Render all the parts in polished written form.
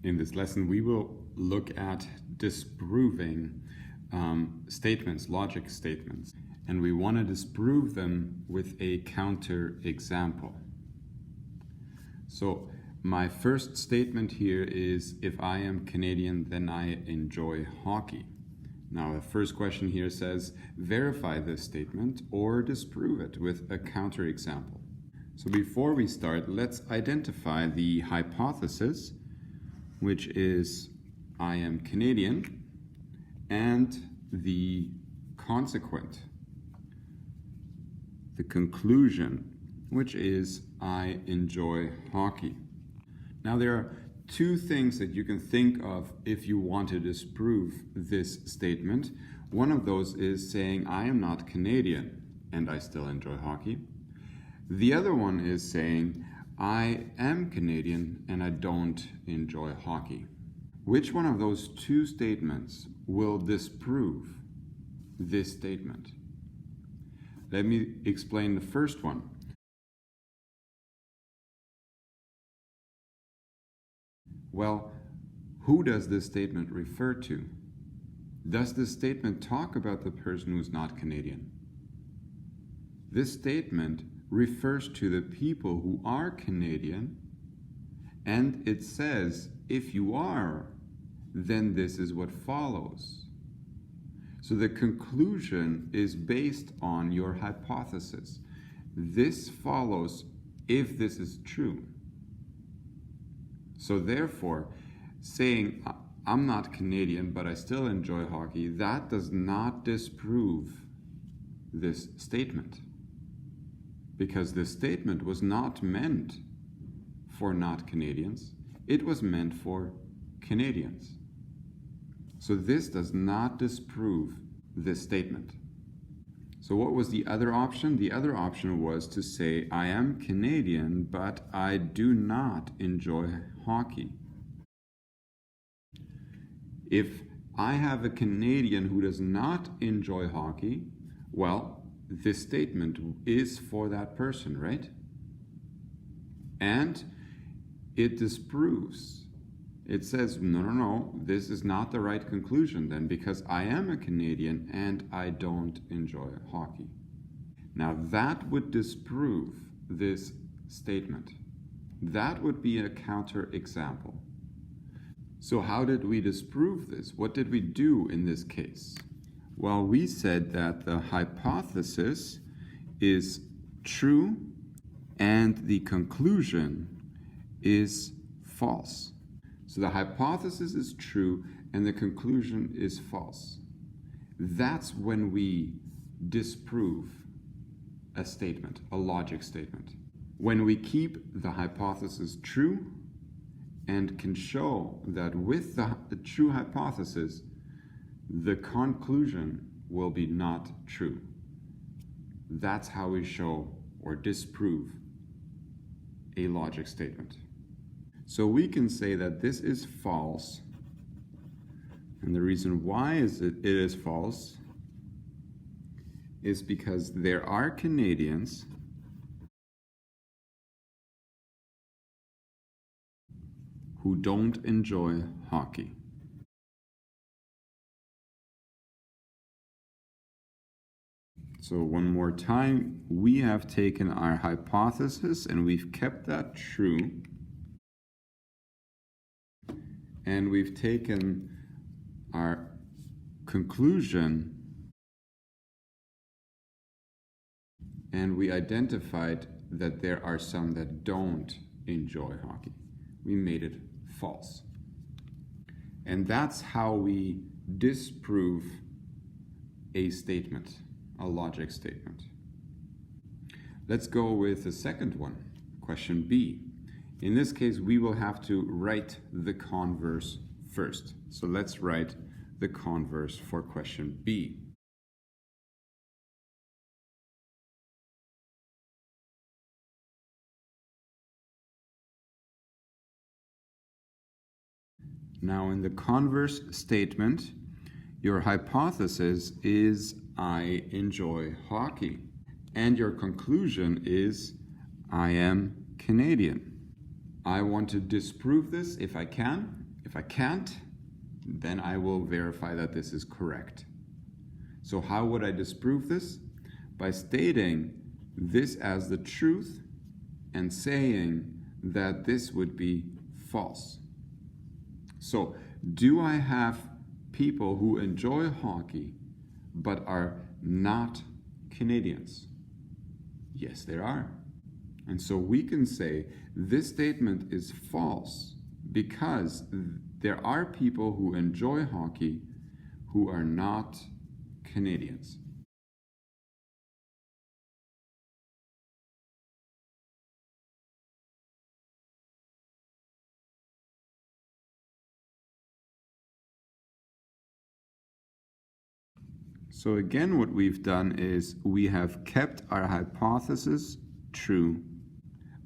In this lesson, we will look at disproving statements, logic statements, and we want to disprove them with a counter example. So my first statement here is, if I am Canadian, then I enjoy hockey. Now the first question here says, verify this statement or disprove it with a counter example. So before we start, let's identify the hypothesis, which is I am Canadian, and the consequent, the conclusion, which is I enjoy hockey. Now there are two things that you can think of if you want to disprove this statement. One of those is saying I am not Canadian and I still enjoy hockey. The other one is saying I am Canadian and I don't enjoy hockey. Which one of those two statements will disprove this statement? Let me explain the first one. Well, who does this statement refer to? Does this statement talk about the person who's not Canadian? This statement refers to the people who are Canadian, and it says, if you are, then this is what follows. So the conclusion is based on your hypothesis. This follows if this is true. So therefore, saying I'm not Canadian but I still enjoy hockey, that does not disprove this statement. Because this statement was not meant for not Canadians, it was meant for Canadians. So this does not disprove this statement. So what was the other option? The other option was to say, I am Canadian, but I do not enjoy hockey. If I have a Canadian who does not enjoy hockey, well, this statement is for that person, right? And it disproves. It says, no, this is not the right conclusion then, because I am a Canadian and I don't enjoy hockey. Now that would disprove this statement. That would be a counter example. So how did we disprove this? What did we do in this case? Well, we said that the hypothesis is true and the conclusion is false. So the hypothesis is true and the conclusion is false. That's when we disprove a statement, a logic statement. When we keep the hypothesis true and can show that with the true hypothesis, the conclusion will be not true. That's how we show or disprove a logic statement. So we can say that this is false, and the reason why it is false is because there are Canadians who don't enjoy hockey. So one more time, we have taken our hypothesis and we've kept that true. And we've taken our conclusion and we identified that there are some that don't enjoy hockey. We made it false. And that's how we disprove a statement, a logic statement. Let's go with the second one, question B. In this case, we will have to write the converse first. So let's write the converse for question B. Now in the converse statement, your hypothesis is I enjoy hockey. And your conclusion is I am Canadian. I want to disprove this if I can. If I can't, then I will verify that this is correct. So how would I disprove this? By stating this as the truth and saying that this would be false. So, do I have people who enjoy hockey but are not Canadians? Yes, there are. And so we can say this statement is false because there are people who enjoy hockey who are not Canadians. So again, what we've done is we have kept our hypothesis true,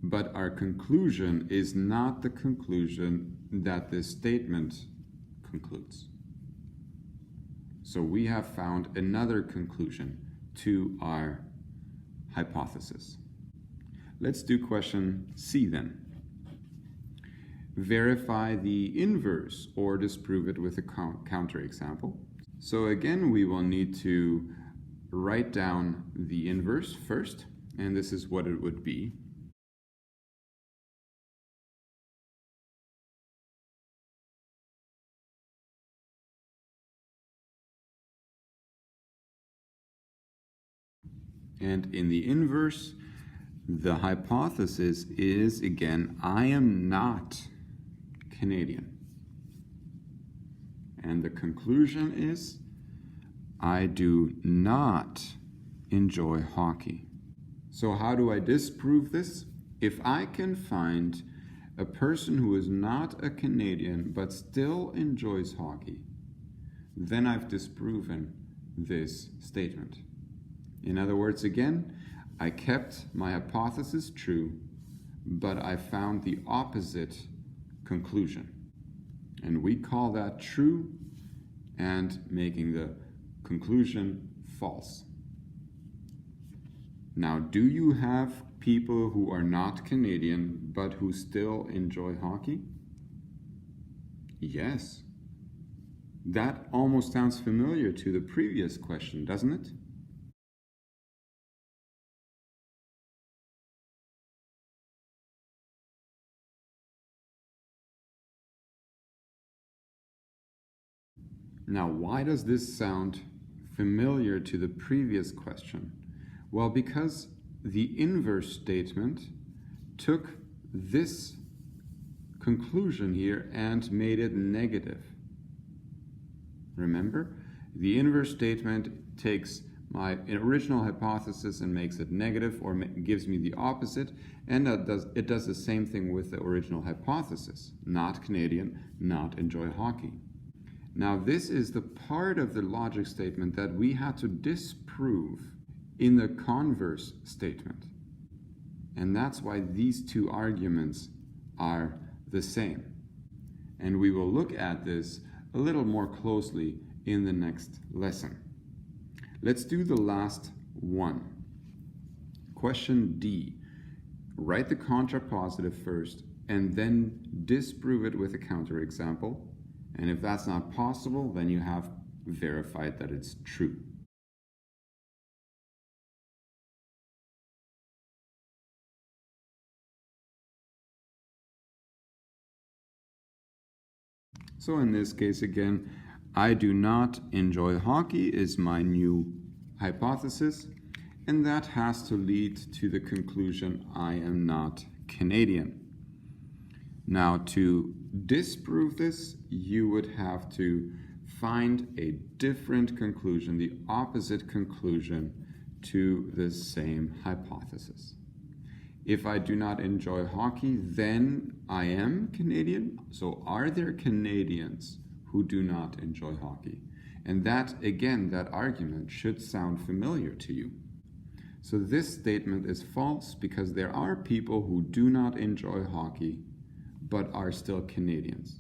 but our conclusion is not the conclusion that this statement concludes. So we have found another conclusion to our hypothesis. Let's do question C then. Verify the inverse or disprove it with a counterexample. So again, we will need to write down the inverse first, and this is what it would be. And in the inverse, the hypothesis is, again, I am not Canadian. And the conclusion is, I do not enjoy hockey. So how do I disprove this? If I can find a person who is not a Canadian but still enjoys hockey, then I've disproven this statement. In other words, again, I kept my hypothesis true, but I found the opposite conclusion. And we call that true and making the conclusion false. Now, do you have people who are not Canadian but who still enjoy hockey? Yes. That almost sounds familiar to the previous question, doesn't it? Now, why does this sound familiar to the previous question? Well, because the inverse statement took this conclusion here and made it negative. Remember, the inverse statement takes my original hypothesis and makes it negative, or gives me the opposite, and it does the same thing with the original hypothesis. Not Canadian, not enjoy hockey. Now, this is the part of the logic statement that we had to disprove in the converse statement. And that's why these two arguments are the same. And we will look at this a little more closely in the next lesson. Let's do the last one. Question D. Write the contrapositive first and then disprove it with a counterexample. And if that's not possible, then you have verified that it's true. So in this case again, I do not enjoy hockey is my new hypothesis, and that has to lead to the conclusion I am not Canadian. Now, to disprove this, you would have to find a different conclusion, the opposite conclusion to the same hypothesis. If I do not enjoy hockey, then I am Canadian. So are there Canadians who do not enjoy hockey? And that, again, that argument should sound familiar to you. So this statement is false because there are people who do not enjoy hockey but are still Canadians.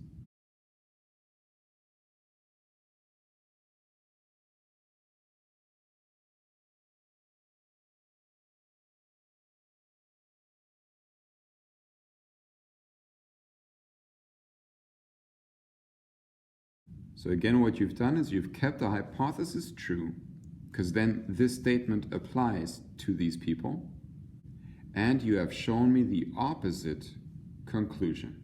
So again, what you've done is you've kept the hypothesis true, because then this statement applies to these people, and you have shown me the opposite conclusion.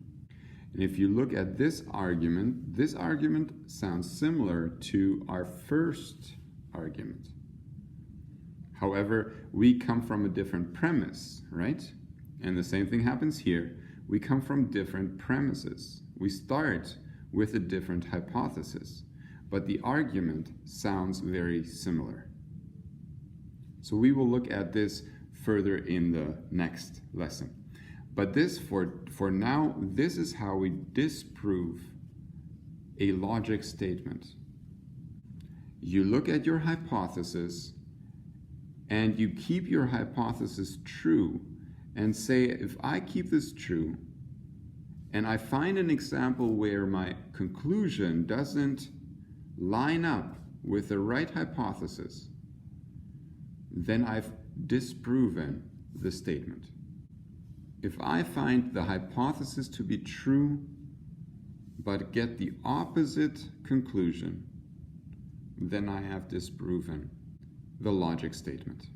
And if you look at this argument sounds similar to our first argument. However, we come from a different premise, right? And the same thing happens here. We come from different premises. We start with a different hypothesis, but the argument sounds very similar. So we will look at this further in the next lesson. But this, for now, this is how we disprove a logic statement. You look at your hypothesis and you keep your hypothesis true and say, if I keep this true and I find an example where my conclusion doesn't line up with the right hypothesis, then I've disproven the statement. If I find the hypothesis to be true, but get the opposite conclusion, then I have disproven the logic statement.